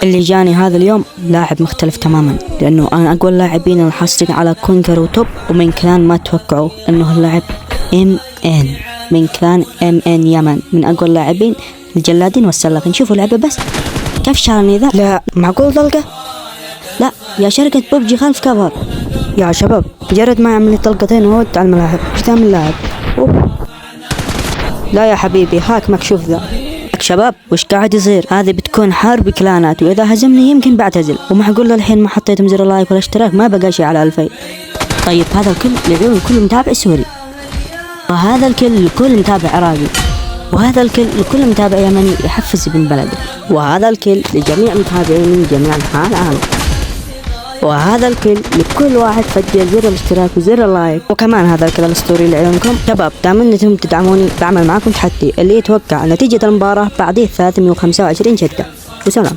اللي جاني هذا اليوم لاعب مختلف تماما، لأنه أنا أقوى اللاعبين الحاصلين على كونكر وتوب، ومن كلان ما توقعوا أنه اللاعب MN من كلان MN يمن، من أقوى اللاعبين الجلادين والسلاخين. شوفوا لعبة بس كيف شالني ذا. لا معقول طلقة؟ لا يا شركة ببجي خلف كفر يا شباب، مجرد ما يعمل لي طلقتين وهو على الملاعب. ايش تعمل اللاعب؟ لا يا حبيبي هاك مكشوف ذا. شباب وش قاعد يصير؟ هذه بتكون حرب كلانات، واذا هزمني يمكن بعتزل، ومعقول الحين ما حطيتم زر اللايك ولا اشتراك ما بقى شيء على 2000. طيب هذا الكل لعيون كل متابع سوري، وهذا الكل لكل متابع عراقي، وهذا الكل لكل متابع يمني يحفز ابن بلده، وهذا الكل لجميع متابعين من جميع انحاء العالم، وهذا الكل لكل واحد فجر زر الاشتراك وزر اللايك. وكمان هذا الكل الاسطوري لعيونكم. شباب دام انكم تدعموني بعمل معكم تحدي اللي يتوقع نتيجة المباراة بعديه 325 شدة. وسلام.